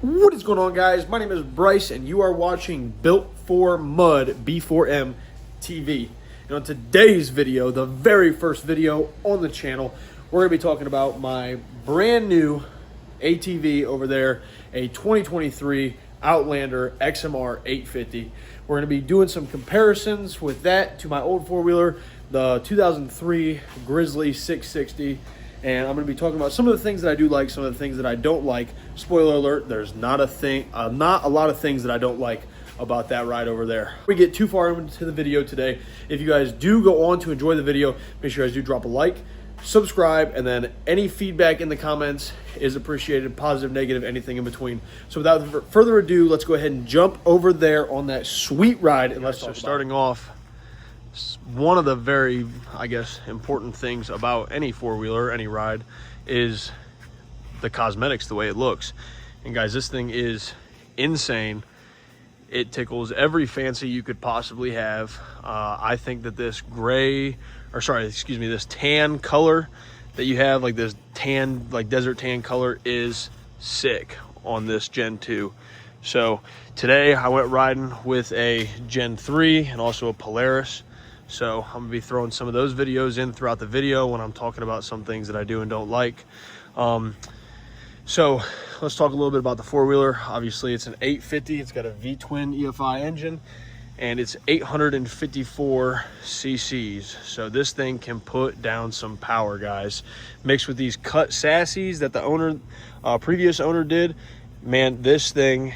What is going on, guys? My name is Bryce and you are watching Built for Mud B4M TV. And on today's video, the very first video on the channel, we're going to be talking about my brand new ATV over there, a 2023 Outlander XMR 850. We're going to be doing some comparisons with that to my old four-wheeler, the 2003 Grizzly 660. And I'm going to be talking about some of the things that I do like, some of the things that I don't like. Spoiler alert, there's not a lot of things that I don't like about that ride over there. Before we get too far into the video today, if you guys do go on to enjoy the video, make sure you guys do drop a like, subscribe, and then any feedback in the comments is appreciated, positive, negative, anything in between. So without further ado, let's go ahead and jump over there on that sweet ride and let's talk about it. Starting off, one of the very, I guess, important things about any four-wheeler, any ride, is the cosmetics, the way it looks. And guys, this thing is insane. It tickles every fancy you could possibly have. I think that this this tan color that you have, like this tan, like desert tan color, is sick on this Gen 2. So today I went riding with a Gen 3 and also a Polaris. So I'm gonna be throwing some of those videos in throughout the video when I'm talking about some things that I do and don't like. So let's talk a little bit about the four-wheeler. Obviously it's an 850, it's got a V-twin EFI engine, and it's 854 cc's. So this thing can put down some power, guys. Mixed with these cut sassies that the previous owner did, man, this thing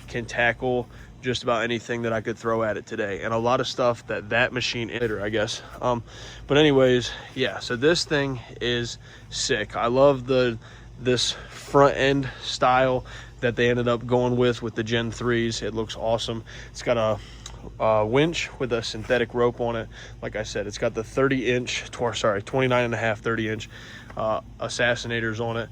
can tackle just about anything that I could throw at it today, and a lot of stuff that machine later, I guess. But anyways, yeah, so this thing is sick. I love this front end style that they ended up going with the Gen 3s. It looks awesome. It's got a winch with a synthetic rope on it. Like I said, it's got the 29 and a half 30-inch assassinators on it.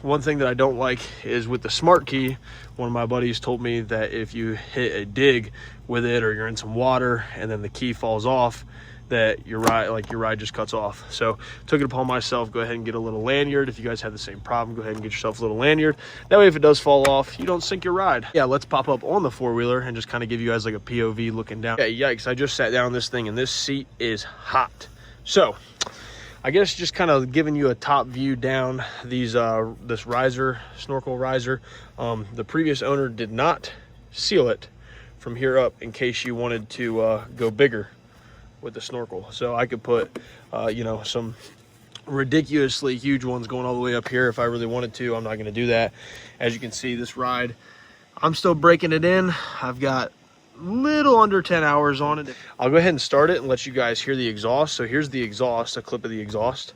One thing that I don't like is with the smart key. One of my buddies told me that if you hit a dig with it or you're in some water and then the key falls off, that your ride just cuts off. So took it upon myself, go ahead and get a little lanyard. If you guys have the same problem, go ahead and get yourself a little lanyard. That way if it does fall off, you don't sink your ride. Yeah, let's pop up on the four-wheeler and just kind of give you guys like a POV looking down. Yeah, yikes, I just sat down this thing and this seat is hot. So I guess just kind of giving you a top view down these this riser, snorkel riser. The previous owner did not seal it from here up in case you wanted to go bigger with the snorkel. So I could put some ridiculously huge ones going all the way up here if I really wanted to. I'm not going to do that. As you can see, this ride, I'm still breaking it in. I've got little under 10 hours on it. I'll go ahead and start it and let you guys hear the exhaust. So here's the exhaust, a clip of the exhaust.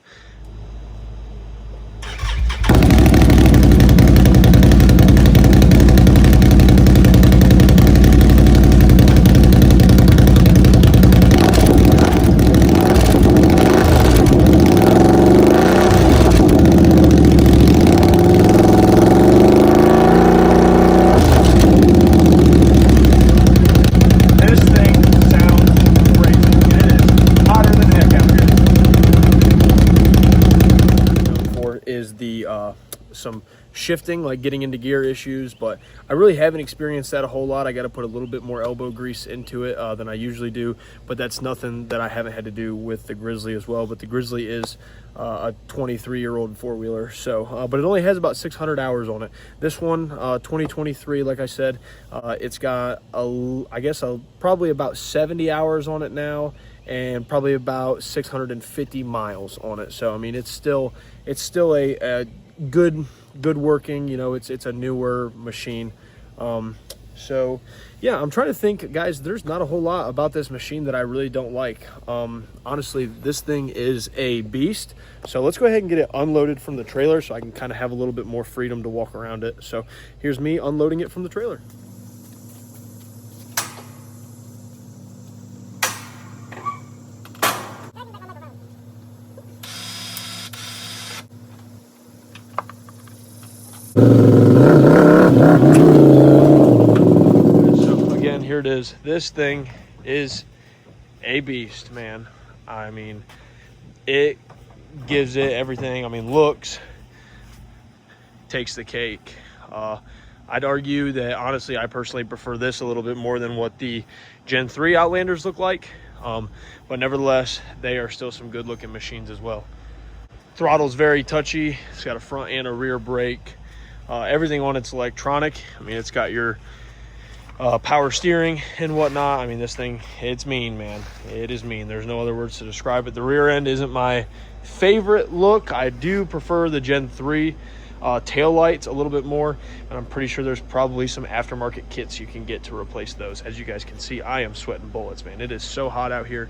Some shifting, like getting into gear issues, but I really haven't experienced that a whole lot. I got to put a little bit more elbow grease into it than I usually do, but that's nothing that I haven't had to do with the Grizzly as well. But the Grizzly is a 23-year-old four-wheeler, so but it only has about 600 hours on it. This one, 2023, like I said, it's got probably about 70 hours on it now, and probably about 650 miles on it. So I mean, it's still a good working, it's a newer machine. So yeah, I'm trying to think, guys, there's not a whole lot about this machine that I really don't like. Honestly, this thing is a beast. So let's go ahead and get it unloaded from the trailer so I can kind of have a little bit more freedom to walk around it. So here's me unloading it from the trailer. So again, here it is. This thing is a beast, man. I mean, it gives it everything. I mean, looks takes the cake. I'd argue that honestly, I personally prefer this a little bit more than what the Gen 3 Outlanders look like. But nevertheless, they are still some good looking machines as well. Throttle's very touchy. It's got a front and a rear brake. Everything on it's electronic. I mean, it's got your power steering and whatnot. I mean, this thing, it's mean, man. It is mean. There's no other words to describe it. The rear end isn't my favorite look. I do prefer the Gen 3 tail lights a little bit more, and I'm pretty sure there's probably some aftermarket kits you can get to replace those. As you guys can see, I am sweating bullets, man. It is so hot out here.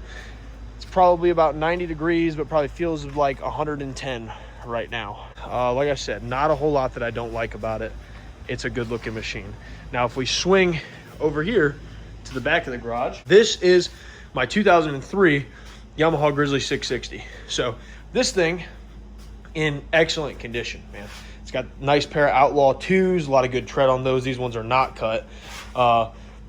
It's probably about 90 degrees, but probably feels like 110 right now. Like I said, not a whole lot that I don't like about it. It's a good looking machine. Now, if we swing over here to the back of the garage, this is my 2003 Yamaha Grizzly 660. So this thing in excellent condition, man. It's got a nice pair of Outlaw 2s, a lot of good tread on those. These ones are not cut.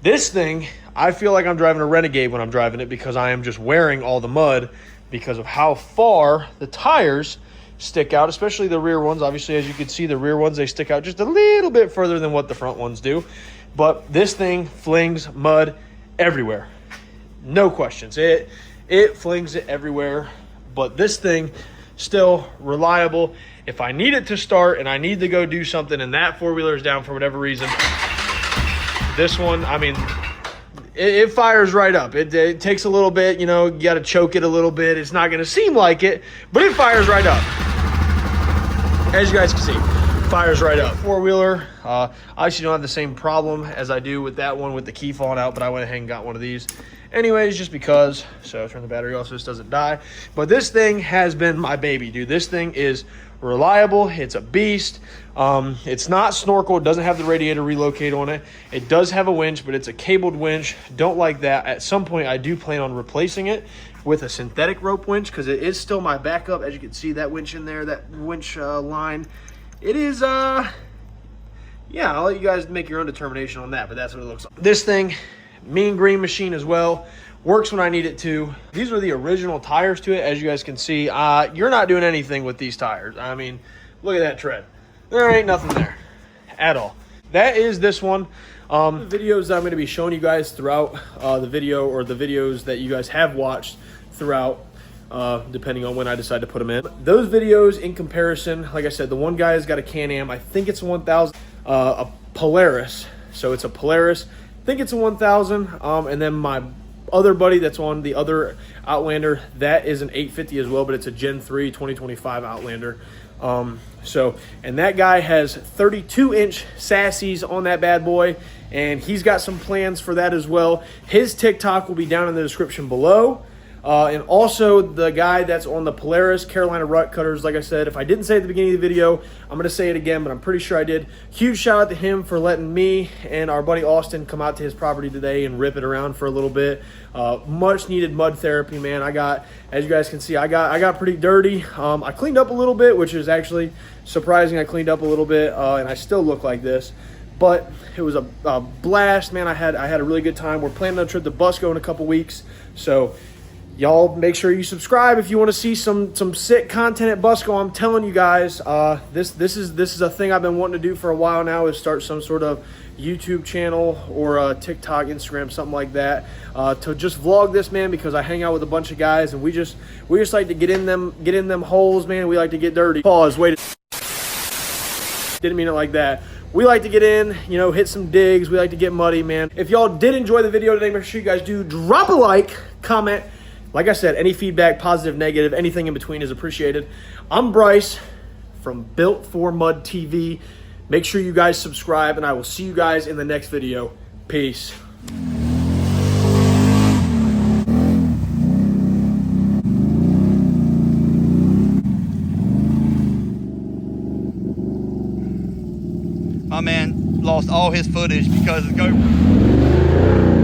This thing, I feel like I'm driving a Renegade when I'm driving it, because I am just wearing all the mud because of how far the tires stick out, especially the rear ones. Obviously, as you can see, the rear ones, they stick out just a little bit further than what the front ones do. But this thing flings mud everywhere. No questions. It flings it everywhere. But this thing, still reliable. If I need it to start and I need to go do something and that four-wheeler is down for whatever reason, this one, I mean, it fires right up. It takes a little bit, you know, you got to choke it a little bit. It's not going to seem like it, but it fires right up. As you guys can see, fires right up. Four-wheeler, I actually don't have the same problem as I do with that one with the key falling out, but I went ahead and got one of these anyways, just because. So turn the battery off so this doesn't die. But this thing has been my baby, dude. This thing is reliable. It's a beast. It's not snorkel. It doesn't have the radiator relocate on it. It does have a winch, but it's a cabled winch. Don't like that. At some point, I do plan on replacing it with a synthetic rope winch, because it is still my backup. As you can see, that winch in there, that winch line, it is yeah, I'll let you guys make your own determination on that, but that's what it looks like. This thing, mean green machine as well, works when I need it to. These are the original tires to it. As you guys can see, you're not doing anything with these tires. I mean, look at that tread. There ain't nothing there at all. That is this one. The videos that I'm going to be showing you guys throughout the video, or the videos that you guys have watched throughout, depending on when I decide to put them in. Those videos in comparison, like I said, the one guy has got a Can-Am. I think it's a 1000, a Polaris. So it's a Polaris. I think it's a 1000. And then my other buddy that's on the other Outlander, that is an 850 as well, but it's a Gen 3 2025 Outlander. And that guy has 32-inch sassies on that bad boy, and he's got some plans for that as well. His TikTok will be down in the description below. And also the guy that's on the Polaris Carolina Rut Cutters, like I said, if I didn't say it at the beginning of the video, I'm going to say it again, but I'm pretty sure I did. Huge shout out to him for letting me and our buddy Austin come out to his property today and rip it around for a little bit. Much needed mud therapy, man. As you guys can see, I got pretty dirty. I cleaned up a little bit, which is actually surprising. I cleaned up a little bit, and I still look like this. But it was a blast, man. I had a really good time. We're planning on a trip to Busco in a couple weeks, so y'all make sure you subscribe if you want to see some sick content at Busco. I'm telling you guys, this is a thing I've been wanting to do for a while now, is start some sort of YouTube channel or TikTok, Instagram, something like that, to just vlog this, man, because I hang out with a bunch of guys and we just like to get in them holes, man. We like to get dirty. Pause. Wait. Didn't mean it like that. We like to get in, you know, hit some digs. We like to get muddy, man. If y'all did enjoy the video today, make sure you guys do drop a like, comment. Like I said, any feedback, positive, negative, anything in between is appreciated. I'm Bryce from Built for Mud TV. Make sure you guys subscribe, and I will see you guys in the next video. Peace. My man lost all his footage because the GoPro.